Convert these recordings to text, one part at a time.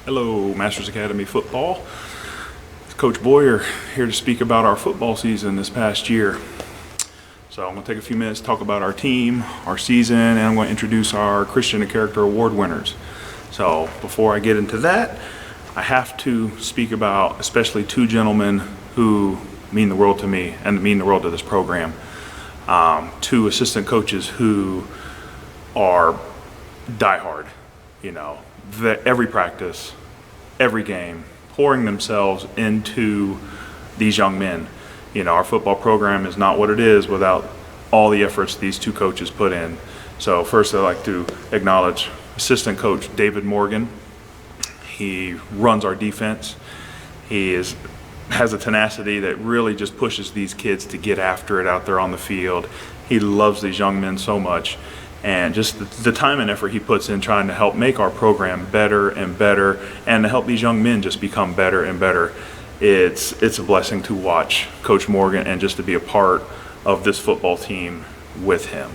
Hello, Masters Academy football. It's Coach Boyer here to speak about our football season this past year. So I'm going to take a few minutes to talk about our team, our season, and I'm going to introduce our Christian and Character Award winners. So before I get into that, I have to speak about especially two gentlemen who mean the world to me and mean the world to this program. Two assistant coaches who are diehard, every practice, every game, pouring themselves into these young men. Our football program is not what it is without all the efforts these two coaches put in. So first I'd like to acknowledge assistant coach David Morgan. He runs our defense. He has a tenacity that really just pushes these kids to get after it out there on the field. He loves these young men so much. And just the time and effort he puts in trying to help make our program better and better, and to help these young men just become better and better. It's a blessing to watch Coach Morgan and just to be a part of this football team with him.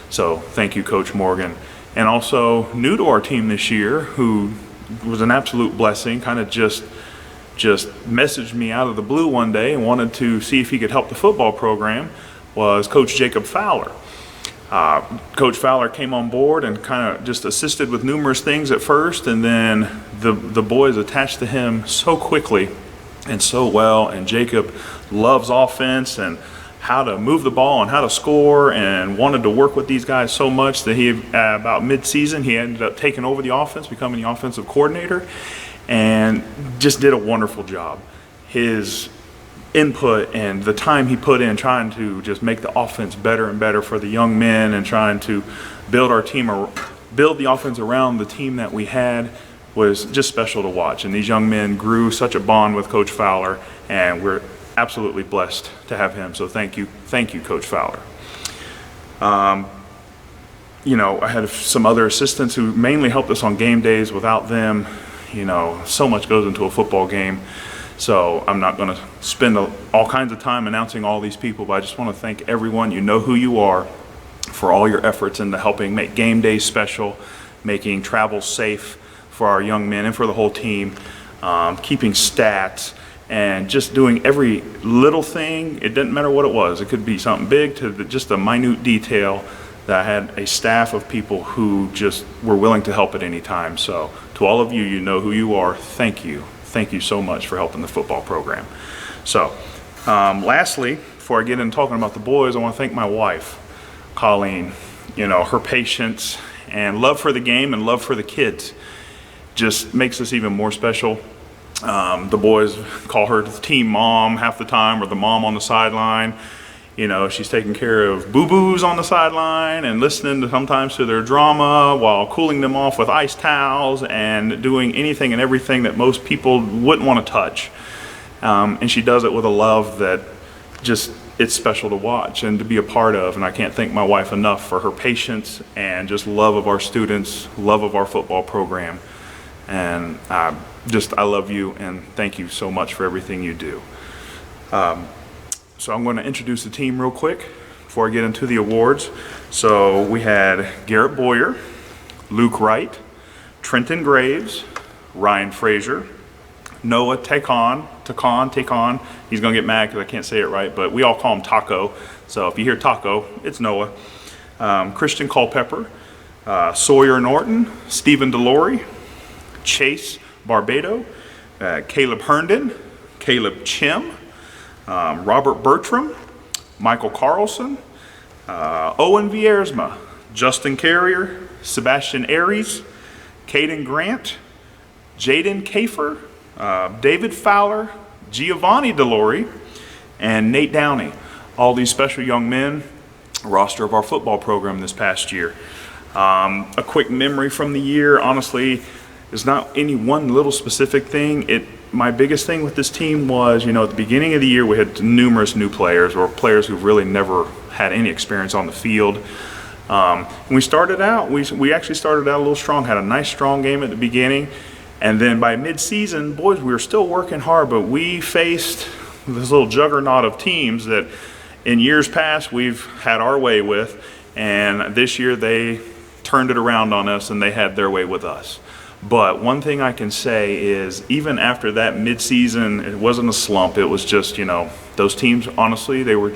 So thank you, Coach Morgan. And also new to our team this year, who was an absolute blessing, kind of just messaged me out of the blue one day and wanted to see if he could help the football program, was Coach Jacob Fowler. Coach Fowler came on board and kind of just assisted with numerous things at first, and then the boys attached to him so quickly and so well. And Jacob loves offense and how to move the ball and how to score, and wanted to work with these guys so much that he, about mid-season, he ended up taking over the offense, becoming the offensive coordinator, and just did a wonderful job. His input and the time he put in trying to just make the offense better and better for the young men, and trying to build the offense around the team that we had, was just special to watch. And these young men grew such a bond with Coach Fowler, and we're absolutely blessed to have him. So thank you, Coach Fowler. I had some other assistants who mainly helped us on game days. Without them, so much goes into a football game. So I'm not going to spend all kinds of time announcing all these people, but I just want to thank everyone. You know who you are, for all your efforts into helping make game days special, making travel safe for our young men and for the whole team, keeping stats, and just doing every little thing. It didn't matter what it was. It could be something big to just a minute detail, that I had a staff of people who just were willing to help at any time. So to all of you, you know who you are. Thank you. Thank you so much for helping the football program. So lastly, before I get into talking about the boys, I want to thank my wife, Colleen. Her patience and love for the game and love for the kids just makes us even more special. The boys call her the team mom half the time, or the mom on the sideline. She's taking care of boo-boos on the sideline and listening sometimes to their drama while cooling them off with ice towels, and doing anything and everything that most people wouldn't want to touch. And she does it with a love that it's special to watch and to be a part of. And I can't thank my wife enough for her patience and just love of our students, love of our football program. And I love you, and thank you so much for everything you do. So I'm going to introduce the team real quick before I get into the awards. So we had Garrett Boyer, Luke Wright, Trenton Graves, Ryan Frazier, Noah Tacon. He's going to get mad because I can't say it right, but we all call him Taco. So if you hear Taco, it's Noah. Christian Culpepper, Sawyer Norton, Stephen Delory, Chase Barbado, Caleb Herndon, Caleb Chim, Robert Bertram, Michael Carlson, Owen Viersma, Justin Carrier, Sebastian Aries, Caden Grant, Jaden Kafer, David Fowler, Giovanni Delory, and Nate Downey. All these special young men, roster of our football program this past year. A quick memory from the year, honestly, is not any one little specific thing. My biggest thing with this team was, at the beginning of the year, we had numerous new players, or players who really never had any experience on the field. When we started out, we actually started out a little strong, had a nice strong game at the beginning. And then by mid-season, boys, we were still working hard, but we faced this little juggernaut of teams that in years past we've had our way with. And this year they turned it around on us, and they had their way with us. But one thing I can say is even after that midseason, it wasn't a slump. It was just, those teams, honestly, they were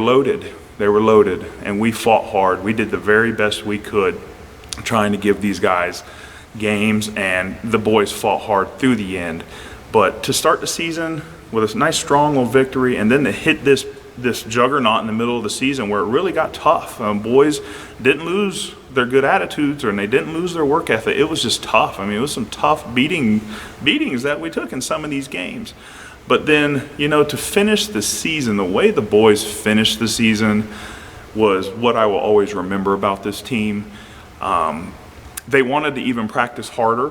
loaded. They were loaded, and we fought hard. We did the very best we could trying to give these guys games, and the boys fought hard through the end. But to start the season with a nice strong little victory, and then to hit this juggernaut in the middle of the season where it really got tough. Boys didn't lose their good attitudes, and they didn't lose their work ethic. It was just tough. I mean, it was some tough beatings that we took in some of these games. But then, to finish the season, the way the boys finished the season was what I will always remember about this team. They wanted to even practice harder,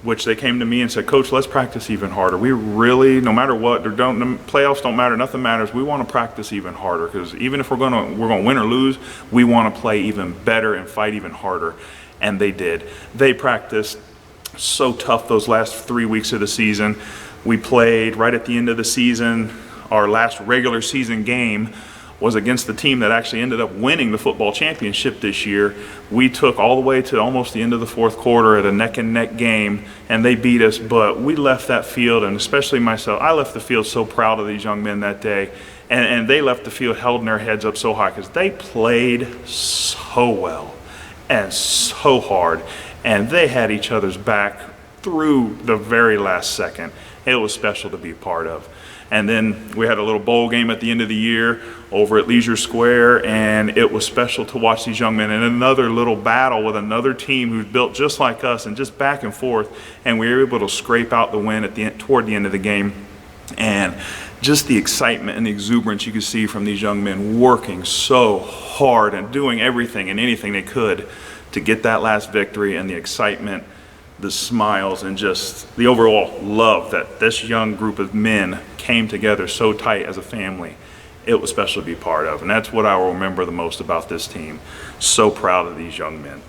which they came to me and said, Coach, let's practice even harder. We really, no matter what, the playoffs don't matter, nothing matters. We want to practice even harder, because even if we're going to win or lose, we want to play even better and fight even harder. And they did. They practiced so tough those last 3 weeks of the season. We played right at the end of the season. Our last regular season game was against the team that actually ended up winning the football championship this year. We took all the way to almost the end of the fourth quarter at a neck-and-neck game, and they beat us. But we left that field, and especially myself, I left the field so proud of these young men that day. And they left the field holding their heads up so high because they played so well and so hard, and they had each other's back through the very last second. It was special to be a part of. And then we had a little bowl game at the end of the year over at Leisure Square, and it was special to watch these young men in another little battle with another team who's built just like us, and just back and forth, and we were able to scrape out the win toward the end of the game. And just the excitement and the exuberance you could see from these young men working so hard and doing everything and anything they could to get that last victory, and the excitement, the smiles, and just the overall love that this young group of men came together so tight as a family. It was special to be part of, and that's what I will remember the most about this team. So proud of these young men.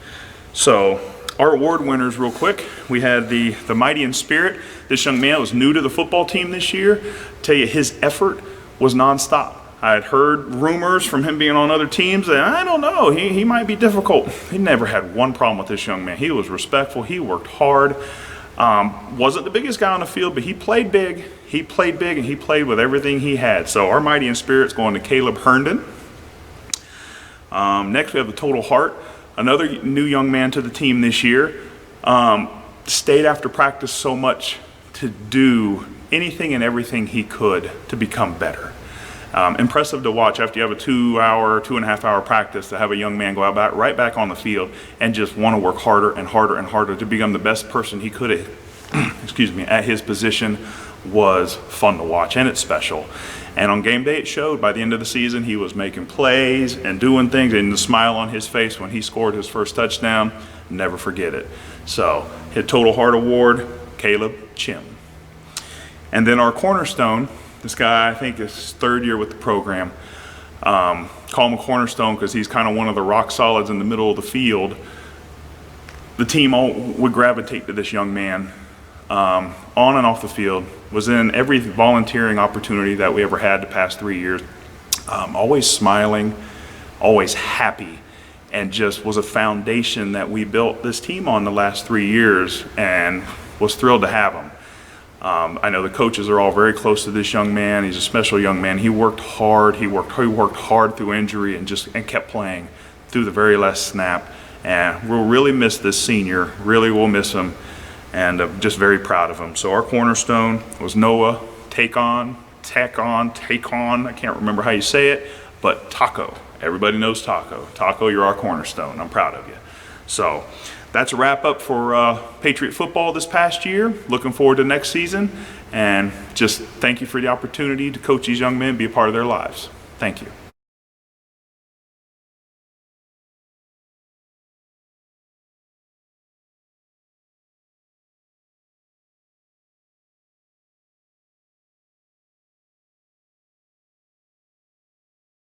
So our award winners real quick, we had the Mighty in Spirit. This young man was new to the football team this year. Tell you, his effort was nonstop. I had heard rumors from him being on other teams, and I don't know, he might be difficult. He never had one problem with this young man. He was respectful, he worked hard. Wasn't the biggest guy on the field, but he played big. He played big, and he played with everything he had. So our Mighty in Spirit's going to Caleb Herndon. Next we have the Total Heart, another new young man to the team this year. Stayed after practice so much to do anything and everything he could to become better. Impressive to watch after you have a 2.5 hour practice, to have a young man go out right back on the field and just want to work harder and harder and harder to become the best person he could at his position was fun to watch, and it's special. And on game day, it showed. By the end of the season, he was making plays and doing things, and the smile on his face when he scored his first touchdown, never forget it. So his Total Heart Award, Caleb Chim. And then our cornerstone, this guy, I think, is his third year with the program. Call him a cornerstone because he's kind of one of the rock solids in the middle of the field. The team all would gravitate to this young man on and off the field, was in every volunteering opportunity that we ever had the past 3 years. Always smiling, always happy, and just was a foundation that we built this team on the last 3 years, and was thrilled to have him. I know the coaches are all very close to this young man. He's a special young man. He worked hard. He worked hard through injury and kept playing through the very last snap. And we'll really miss this senior. Really will miss him. And just very proud of him. So our cornerstone was Noah Take On. I can't remember how you say it, but Taco. Everybody knows Taco. Taco, you're our cornerstone. I'm proud of you. So that's a wrap up for Patriot football this past year. Looking forward to next season, and just thank you for the opportunity to coach these young men, be a part of their lives. Thank you.